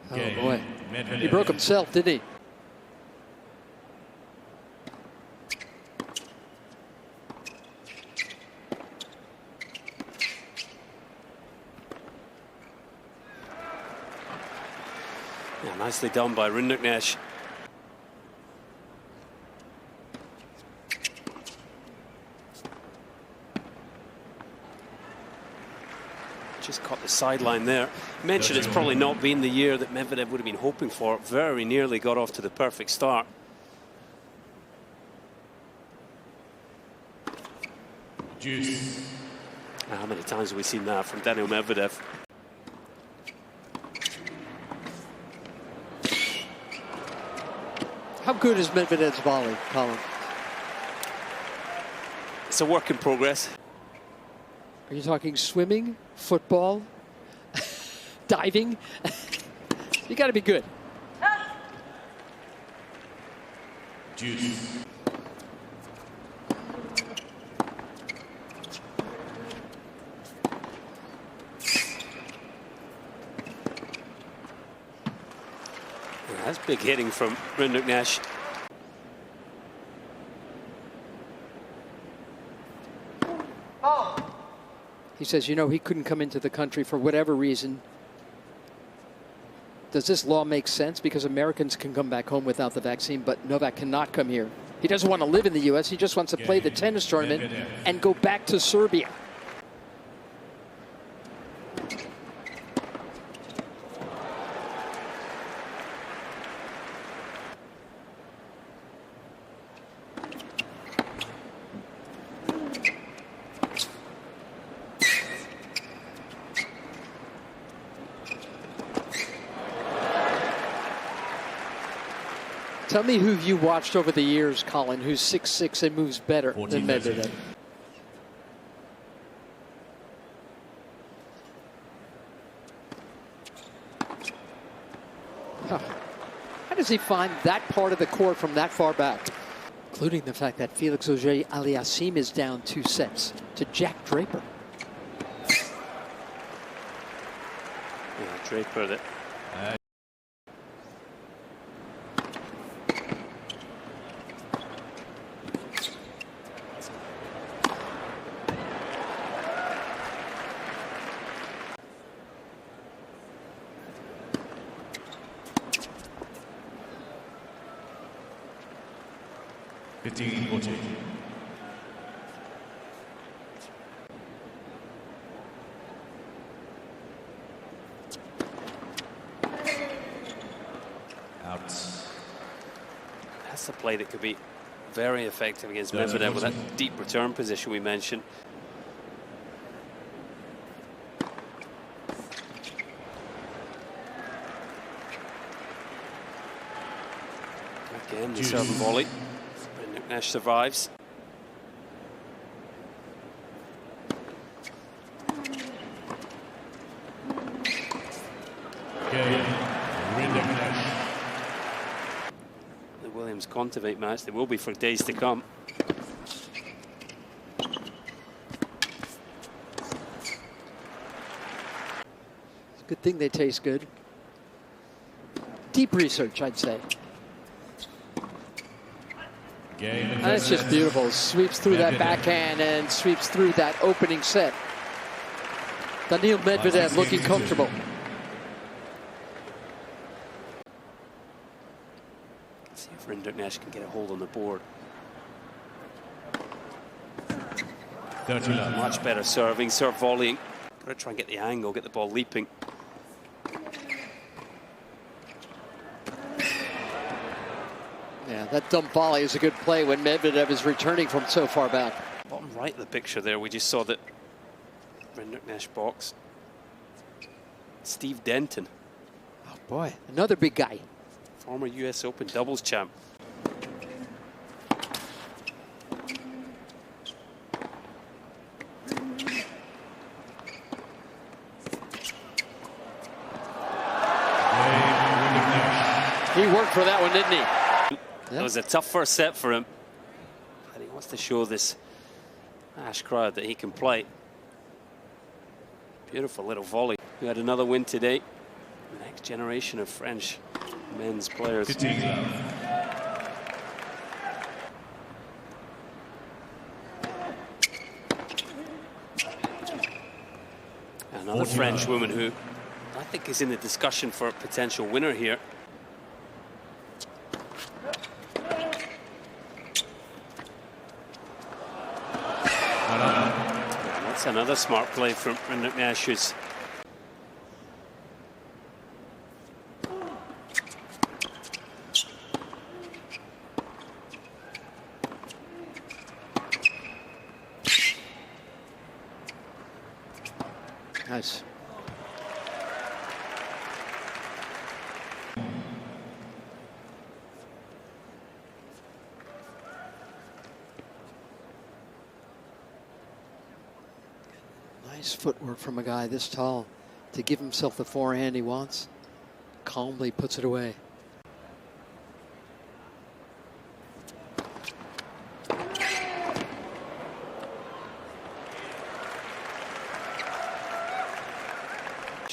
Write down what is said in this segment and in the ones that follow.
Oh boy, he broke himself, didn't he? Yeah, nicely done by Rinderknech. Just caught the sideline there. Mentioned it's probably not been the year that Medvedev would have been hoping for. Very nearly got off to the perfect start. Juice. How many times have we seen that from Daniil Medvedev? How good is Medvedev's volley, Colin? It's a work in progress. Are you talking swimming, football, diving? You got to be good. Juice. Yeah, that's big hitting from Rinderknech. He says, you know, he couldn't come into the country for whatever reason. Does this law make sense? Because Americans can come back home without the vaccine, but Novak cannot come here. He doesn't want to live in the U.S. He just wants to play the tennis tournament and go back to Serbia. Tell me who you watched over the years, Colin, who's 6'6" and moves better than Medvedev. Huh. How does he find that part of the court from that far back? Including the fact that Felix Auger-Aliassime is down 2 sets to Jack Draper. Yeah, Draper that. Out. That's a play that could be very effective against Medvedev with that deep return position we mentioned. Again, the serve and volley. Rinderknech survives. The Williams-Kontaveit match, there will be for days to come. It's a good thing they taste good. Deep research, I'd say. That's just beautiful. Sweeps through that backhand and sweeps through that opening set. Daniil Medvedev looking comfortable. Let's see if Rinderknech can get a hold on the board. 30 love. Much better serving, serve volleying. Got to try and get the angle, get the ball leaping. Yeah, that dump volley is a good play when Medvedev is returning from so far back. Bottom right of the picture there, we just saw that Rinderknech box. Steve Denton. Oh boy, another big guy. Former US Open doubles champ. He worked for that one, didn't he? It was a tough first set for him. And he wants to show this Ash crowd that he can play. Beautiful little volley. We had another win today. Next Next generation of French men's players. 15 love. Another French woman who I think is in the discussion for a potential winner here. That's another smart play from Rinderknech, who's nice. Nice footwork from a guy this tall to give himself the forehand he wants. Calmly puts it away.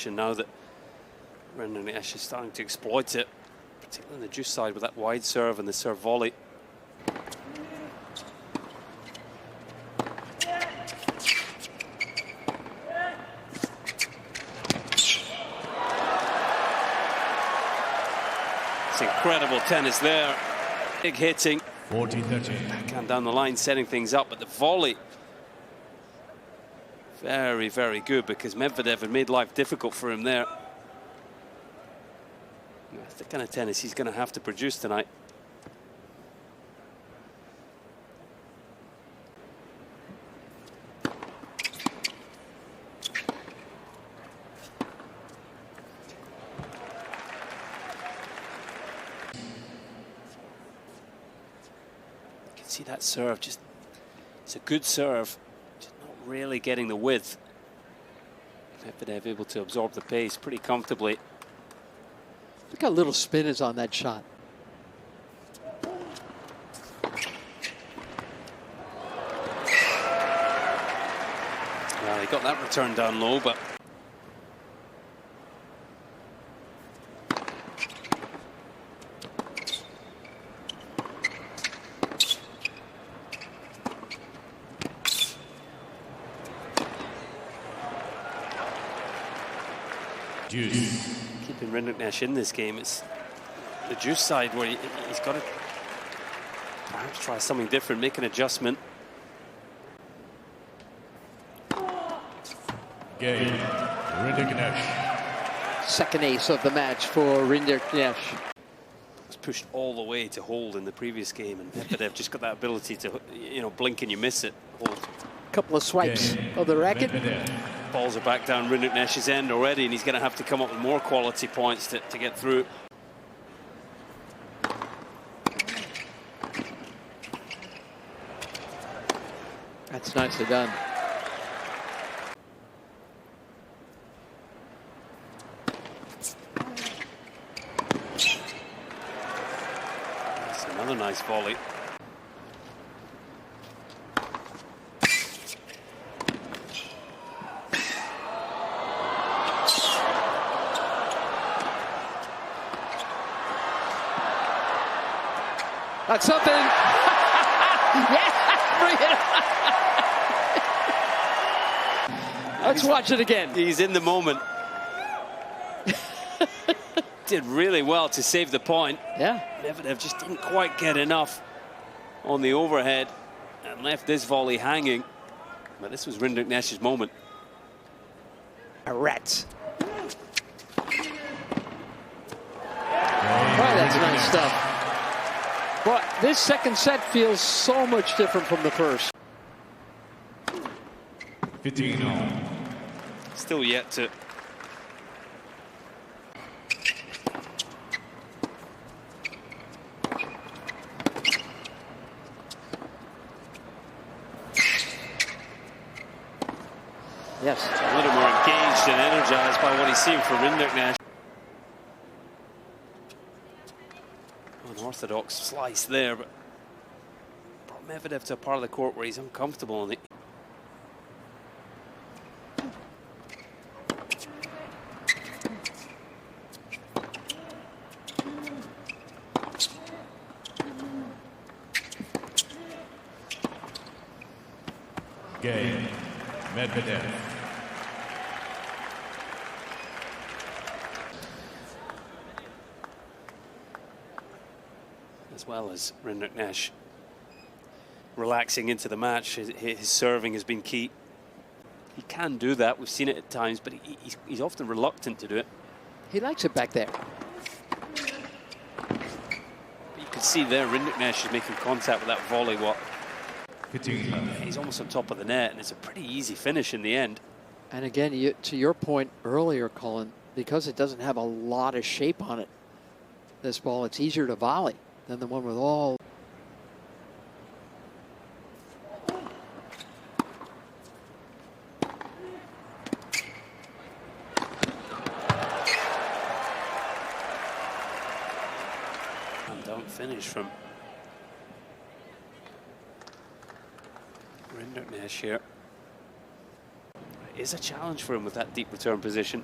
Now that Rinderknech is starting to exploit it, particularly on the juice side with that wide serve and the serve volley. It's incredible tennis there. Big hitting. 14-13. Backhand down the line, setting things up, but the volley very, very good, because Medvedev had made life difficult for him there. That's the kind of tennis he's going to have to produce tonight. You can see that serve, just it's a good serve. Really getting the width. Medvedev able to absorb the pace pretty comfortably. Look how little spin is on that shot. Well, he got that return down low, but Juice. keeping Rinderknech in this game. It's the juice side where he's got to perhaps try something different, make an adjustment. Game. Rinderknech. Second ace of the match for Rinderknech. Was pushed all the way to hold in the previous game, and Medvedev just got that ability to, you know, blink and you miss it. Hold. Couple of swipes of the racket. Medvedev. Balls are back down Rinderknech's end already, and he's going to have to come up with more quality points to get through. That's nicely done. That's another nice volley. That's something. Yeah, bring it on. Let's watch it again. He's in the moment. Did really well to save the point. Yeah. Medvedev just didn't quite get enough on the overhead and left this volley hanging. But this was Rinderknech's moment. A rat. Oh, that's nice stuff. But this second set feels so much different from the first. 15 all. Still yet to Yes. a little more engaged and energized by what he's seen from Rinderknech. Unorthodox slice there, but brought Medvedev to a part of the court where he's uncomfortable. And Game. Medvedev. As well as Rinderknech relaxing into the match, his serving has been key. He can do that, we've seen it at times, but he's often reluctant to do it. He likes it back there. You can see there, Rinderknech is making contact with that volley. He's almost on top of the net, and it's a pretty easy finish in the end. And again, to your point earlier, Colin, because it doesn't have a lot of shape on it, this ball, it's easier to volley than the one with all. And don't finish from Rinderknech here. It is a challenge for him with that deep return position.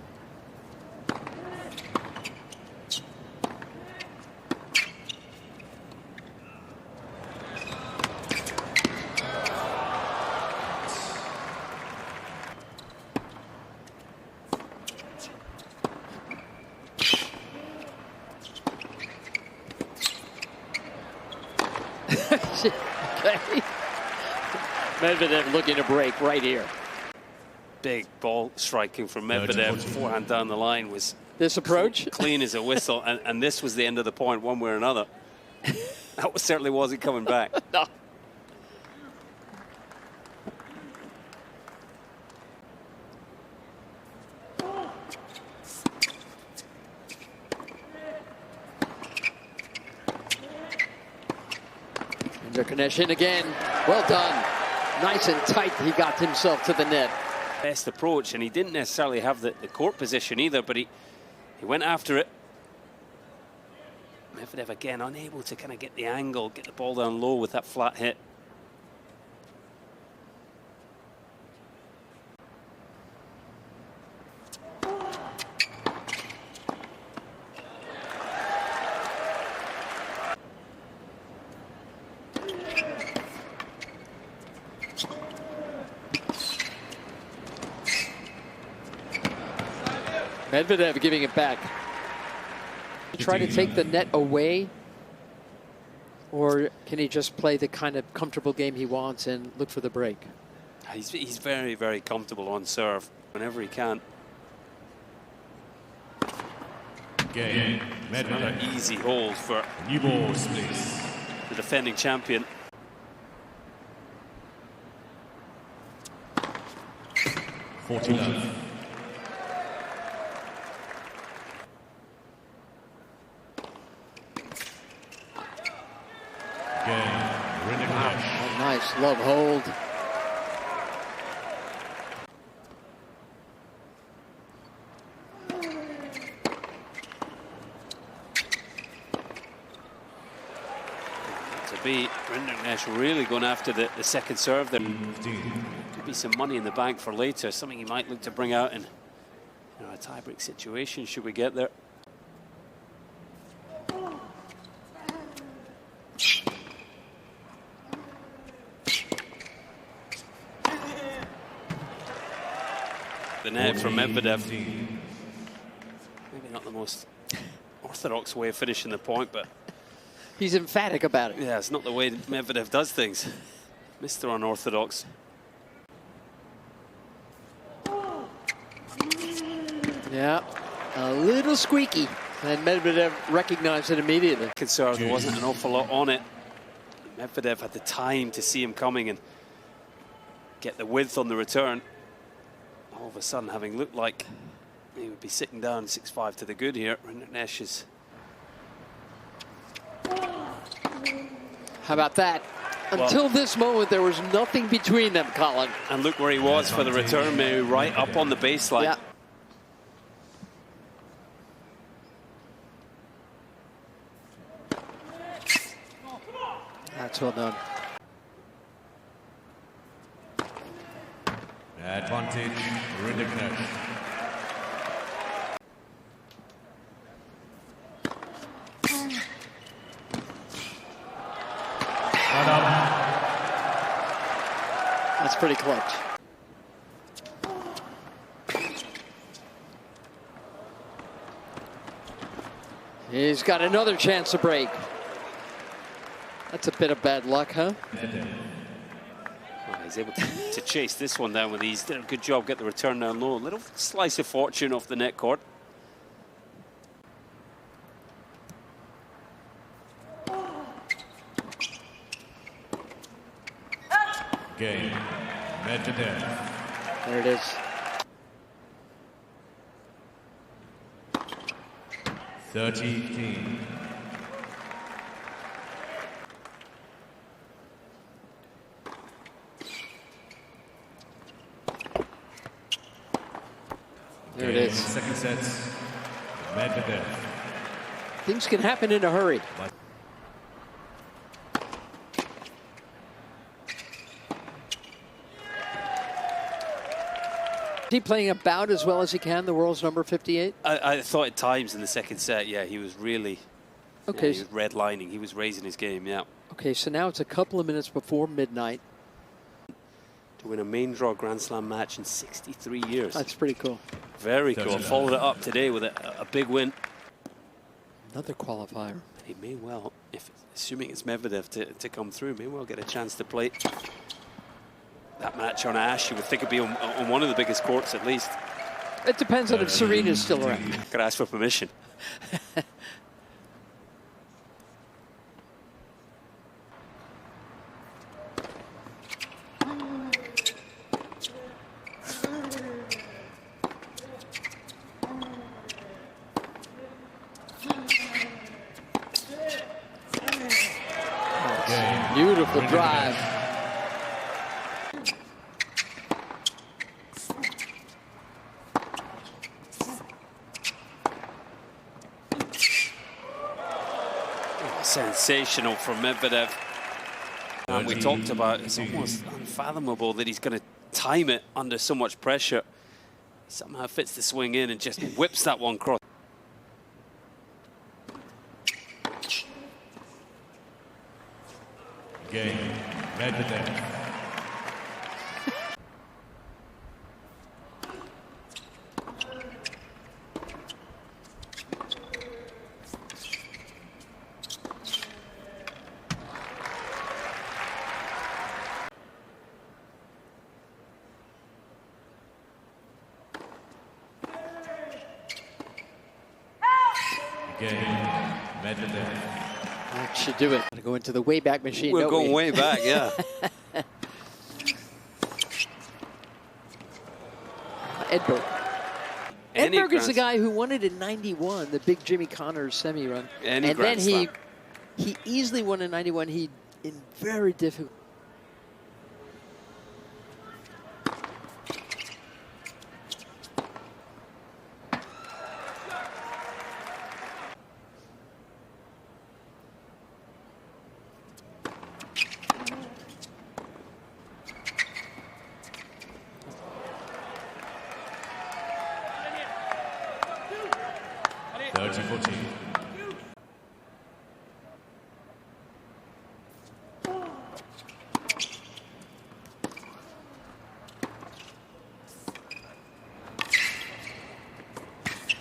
Okay. Medvedev looking to break right here. Big ball striking from Medvedev. Forehand down the line was this approach clean as a whistle, and this was the end of the point, one way or another. That certainly wasn't coming back. No. Rinderknech in again. Well done. Nice and tight. He got himself to the net. Best approach, and he didn't necessarily have the court position either, but he went after it. Medvedev again unable to kind of get the angle, get the ball down low with that flat hit. Medvedev giving it back. Try to take the net away, or can he just play the kind of comfortable game he wants and look for the break? He's very, very comfortable on serve whenever he can. Game. Another easy hold for New balls, please. the defending champion. Love. Wow, nice love hold. To be Rinderknech really going after the second serve there. Could be some money in the bank for later, something he might look to bring out in a tie-break situation should we get there. The net from Medvedev. Maybe not the most orthodox way of finishing the point, but He's emphatic about it. yeah, it's not the way Medvedev does things. Mr. Unorthodox. Yeah, a little squeaky, and Medvedev recognized it immediately. Concerned there wasn't an awful lot on it. Medvedev had the time to see him coming and get the width on the return. All of a sudden, having looked like he would be sitting down 6-5 to the good here, Rinderknech is... How about that? Until this moment, there was nothing between them, Colin. And look where he was for the return move, right up on the baseline. Yeah. That's well done. Advantage, Rinderknech. That's pretty clutch. He's got another chance to break. That's a bit of bad luck, huh? Well, he's able to chase this one down with ease. Did a good job, get the return down low. A little slice of fortune off the net court. Game. Medvedev. There it is. $30-15. There it is. Second set. Medvedev. Things can happen in a hurry. Is he playing about as well as he can, the world's number 58? I thought at times in the second set, yeah, he was really Okay. he was redlining. He was raising his game, yeah. Okay, so now it's a couple of minutes before midnight. To win a main draw Grand Slam match in 63 years. That's pretty cool. Very cool. Followed it up today with a big win. Another qualifier. He may well, assuming it's Medvedev to come through, may well get a chance to play that match on Ash. You would think it'd be on one of the biggest courts at least. It depends on if Serena's still around. Could ask for permission. Beautiful drive. Sensational from Medvedev. And we talked about it's almost unfathomable that he's going to time it under so much pressure. He somehow fits the swing in and just whips that one cross. Game. Medvedev. Game. Medvedev. That should do it. Gonna go into the Wayback Machine. We're going way back, yeah. Edberg. Edberg is the guy who won it in '91, the big Jimmy Connors semi-run. And then he easily won in '91. He in very difficult.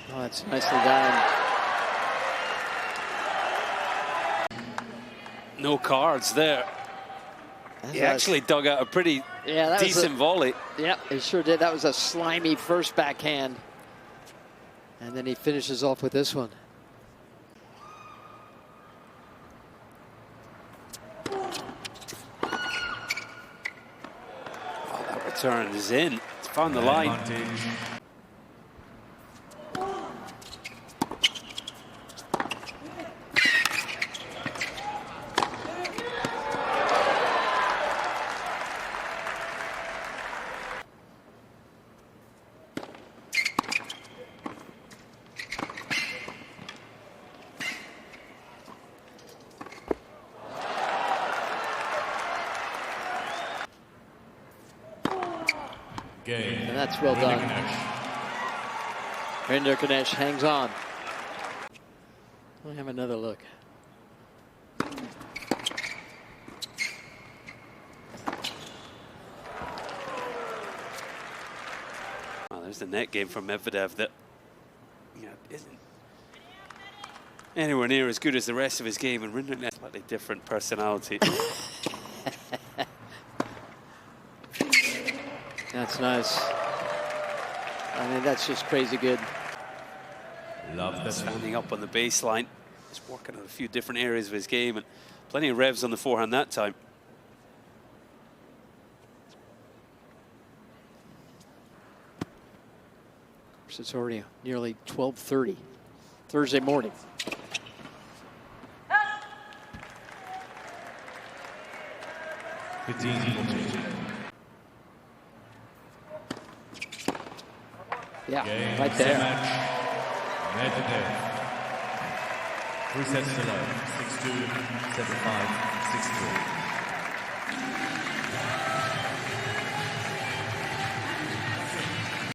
Oh, that's nicely done. No cards there. He actually dug out a pretty decent volley. Yeah, he sure did. That was a slimy first backhand. And then he finishes off with this one. Oh, that return is in. It's found the line. And that's well done. Rinderknech hangs on. We'll have another look. There's the net game from Medvedev that isn't anywhere near as good as the rest of his game, and Rinderknech, slightly different personality. That's nice. I mean, that's just crazy good. Love that. Standing up on the baseline, just working on a few different areas of his game, and plenty of revs on the forehand that time. It's already nearly 12:30 Thursday morning. Yeah, Game, right there. match. Medvedev. 3 sets to love. 6-2, 7-5, 6-3.